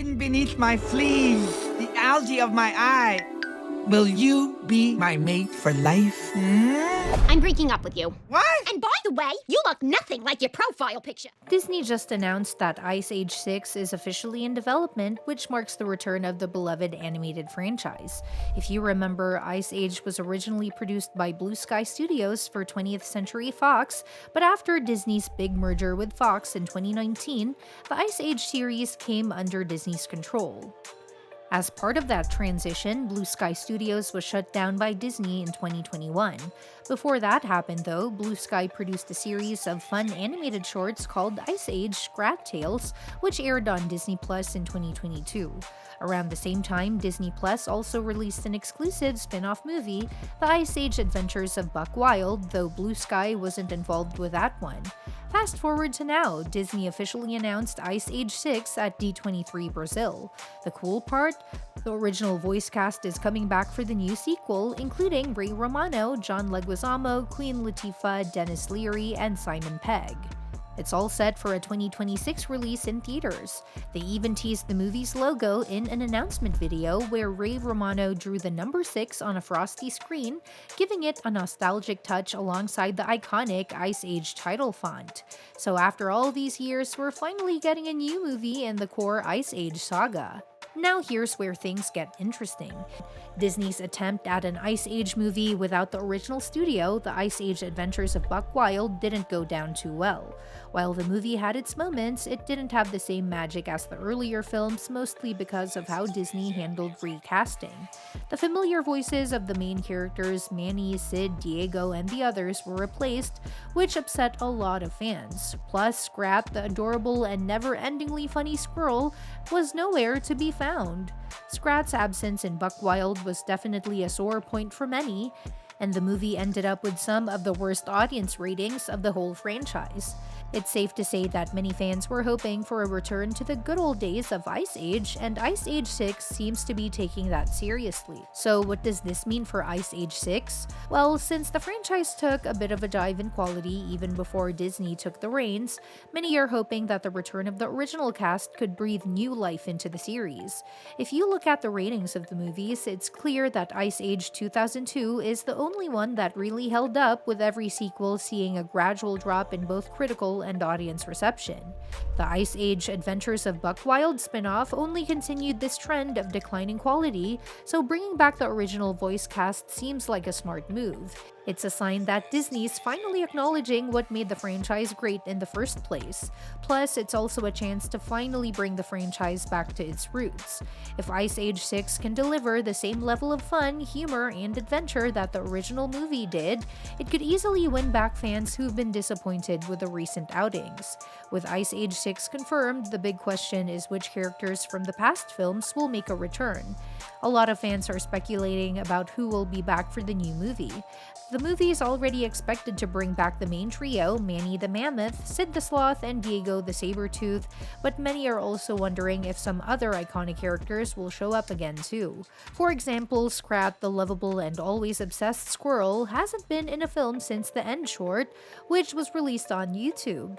skin beneath my fleas, the algae of my eye. Will you be my mate for life? I'm breaking up with you. What? And by the way, you look nothing like your profile picture. Disney just announced that Ice Age 6 is officially in development, which marks the return of the beloved animated franchise. If you remember, Ice Age was originally produced by Blue Sky Studios for 20th Century Fox, but after Disney's big merger with Fox in 2019, the Ice Age series came under Disney's control. As part of that transition, Blue Sky Studios was shut down by Disney in 2021. Before that happened, though, Blue Sky produced a series of fun animated shorts called Ice Age Scrat Tales, which aired on Disney Plus in 2022. Around the same time, Disney Plus also released an exclusive spin-off movie, The Ice Age Adventures of Buck Wild, though Blue Sky wasn't involved with that one. Fast forward to now, Disney officially announced Ice Age 6 at D23 Brazil. The cool part? The original voice cast is coming back for the new sequel, including Ray Romano, John Leguizamo, Queen Latifah, Dennis Leary, and Simon Pegg. It's all set for a 2026 release in theaters. They even teased the movie's logo in an announcement video where Ray Romano drew the number 6 on a frosty screen, giving it a nostalgic touch alongside the iconic Ice Age title font. So after all these years, we're finally getting a new movie in the core Ice Age saga. Now here's where things get interesting. Disney's attempt at an Ice Age movie without the original studio, The Ice Age Adventures of Buck Wild, didn't go down too well. While the movie had its moments, it didn't have the same magic as the earlier films, mostly because of how Disney handled recasting. The familiar voices of the main characters, Manny, Sid, Diego, and the others, were replaced, which upset a lot of fans. Plus, Scrat, the adorable and never-endingly funny squirrel, was nowhere to be found. Scrat's absence in Buck Wild was definitely a sore point for many, and the movie ended up with some of the worst audience ratings of the whole franchise. It's safe to say that many fans were hoping for a return to the good old days of Ice Age, and Ice Age 6 seems to be taking that seriously. So what does this mean for Ice Age 6? Well, since the franchise took a bit of a dive in quality even before Disney took the reins, many are hoping that the return of the original cast could breathe new life into the series. If you look at the ratings of the movies, it's clear that Ice Age 2002 is the only one that really held up, with every sequel seeing a gradual drop in both critical and audience reception. The Ice Age Adventures of Buck Wild spin-off only continued this trend of declining quality, so bringing back the original voice cast seems like a smart move. It's a sign that Disney's finally acknowledging what made the franchise great in the first place. Plus, it's also a chance to finally bring the franchise back to its roots. If Ice Age 6 can deliver the same level of fun, humor, and adventure that the original movie did, it could easily win back fans who've been disappointed with the recent outings. With Ice Age 6 confirmed, the big question is which characters from the past films will make a return. A lot of fans are speculating about who will be back for the new movie. The movie is already expected to bring back the main trio, Manny the Mammoth, Sid the Sloth, and Diego the saber-toothed, but many are also wondering if some other iconic characters will show up again too. For example, Scrat, the lovable and always obsessed squirrel, hasn't been in a film since the end short, which was released on YouTube.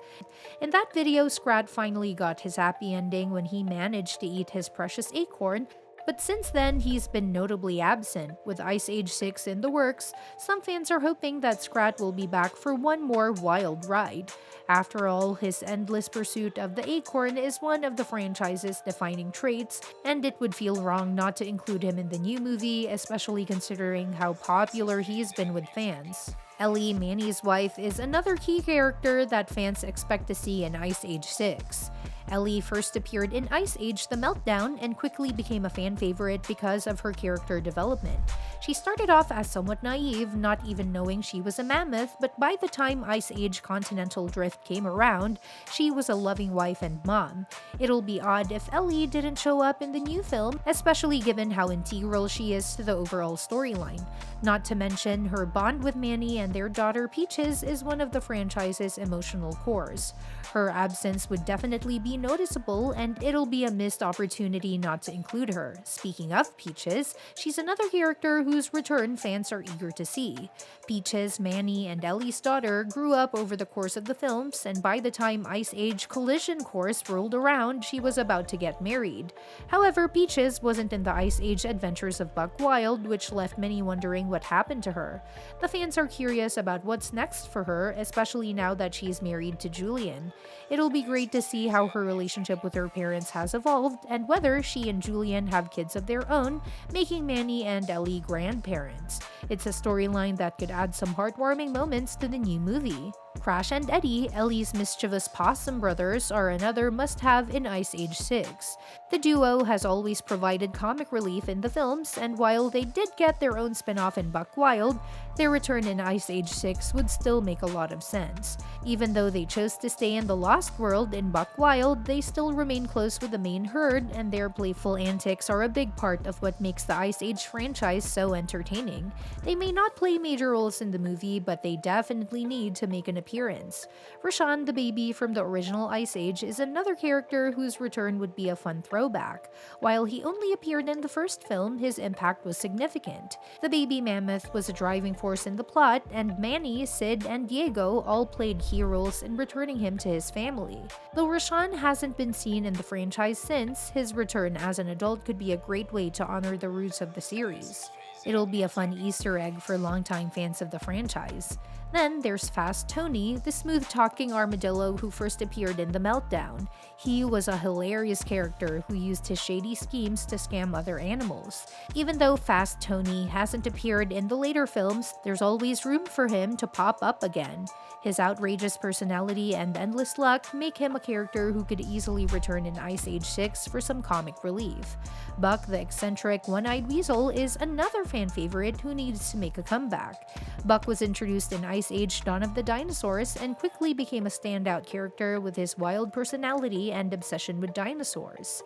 In that video, Scrat finally got his happy ending when he managed to eat his precious acorn, but since then, he's been notably absent. With Ice Age 6 in the works, some fans are hoping that Scrat will be back for one more wild ride. After all, his endless pursuit of the acorn is one of the franchise's defining traits, and it would feel wrong not to include him in the new movie, especially considering how popular he's been with fans. Ellie, Manny's wife, is another key character that fans expect to see in Ice Age 6. Ellie first appeared in Ice Age: The Meltdown and quickly became a fan favorite because of her character development. She started off as somewhat naive, not even knowing she was a mammoth, but by the time Ice Age Continental Drift came around, she was a loving wife and mom. It'll be odd if Ellie didn't show up in the new film, especially given how integral she is to the overall storyline. Not to mention, her bond with Manny and their daughter Peaches is one of the franchise's emotional cores. Her absence would definitely be noticeable, and it'll be a missed opportunity not to include her. Speaking of Peaches, she's another character whose return fans are eager to see. Peaches, Manny, and Ellie's daughter grew up over the course of the films, and by the time Ice Age Collision Course rolled around, she was about to get married. However, Peaches wasn't in the Ice Age Adventures of Buck Wild, which left many wondering what happened to her. The fans are curious about what's next for her, especially now that she's married to Julian. It'll be great to see how her relationship with her parents has evolved, and whether she and Julian have kids of their own, making Manny and Ellie grandparents. It's a storyline that could add some heartwarming moments to the new movie. Crash and Eddie, Ellie's mischievous possum brothers, are another must-have in Ice Age 6. The duo has always provided comic relief in the films, and while they did get their own spin-off in Buck Wild, their return in Ice Age 6 would still make a lot of sense. Even though they chose to stay in the Lost World in Buck Wild, they still remain close with the main herd, and their playful antics are a big part of what makes the Ice Age franchise so entertaining. They may not play major roles in the movie, but they definitely need to make an appearance. Rashawn, the baby from the original Ice Age, is another character whose return would be a fun throwback. While he only appeared in the first film, his impact was significant. The baby Mammoth was a driving force in the plot, and Manny, Sid, and Diego all played key roles in returning him to his family. Though Rashawn hasn't been seen in the franchise since, his return as an adult could be a great way to honor the roots of the series. It'll be a fun Easter egg for longtime fans of the franchise. Then there's Fast Tony, the smooth-talking armadillo who first appeared in The Meltdown. He was a hilarious character who used his shady schemes to scam other animals. Even though Fast Tony hasn't appeared in the later films, there's always room for him to pop up again. His outrageous personality and endless luck make him a character who could easily return in Ice Age 6 for some comic relief. Buck, the eccentric, one-eyed weasel, is another fan favorite who needs to make a comeback. Buck was introduced in Ice Age Dawn of the Dinosaurs and quickly became a standout character with his wild personality and obsession with dinosaurs.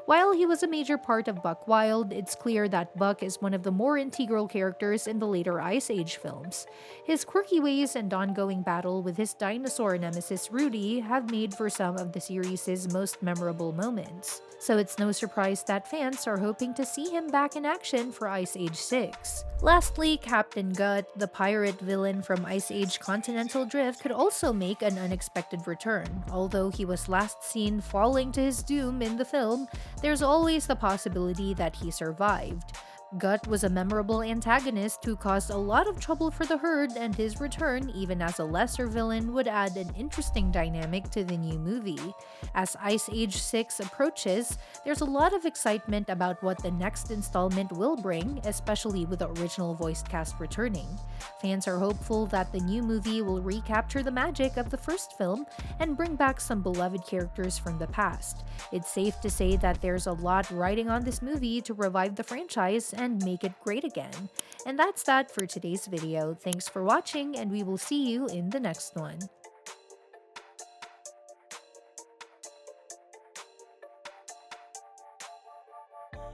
While he was a major part of Buck Wild, it's clear that Buck is one of the more integral characters in the later Ice Age films. His quirky ways and ongoing battle with his dinosaur nemesis Rudy have made for some of the series' most memorable moments. So it's no surprise that fans are hoping to see him back in action for Ice Age 6. Lastly, Captain Gut, the pirate villain from Ice Age Continental Drift, could also make an unexpected return. Although he was last seen falling to his doom in the film, there's always the possibility that he survived. Gut was a memorable antagonist who caused a lot of trouble for the herd, and his return, even as a lesser villain, would add an interesting dynamic to the new movie. As Ice Age 6 approaches, there's a lot of excitement about what the next installment will bring, especially with the original voice cast returning. Fans are hopeful that the new movie will recapture the magic of the first film and bring back some beloved characters from the past. It's safe to say that there's a lot riding on this movie to revive the franchise and make it great again. And that's that for today's video. Thanks for watching, and we will see you in the next one.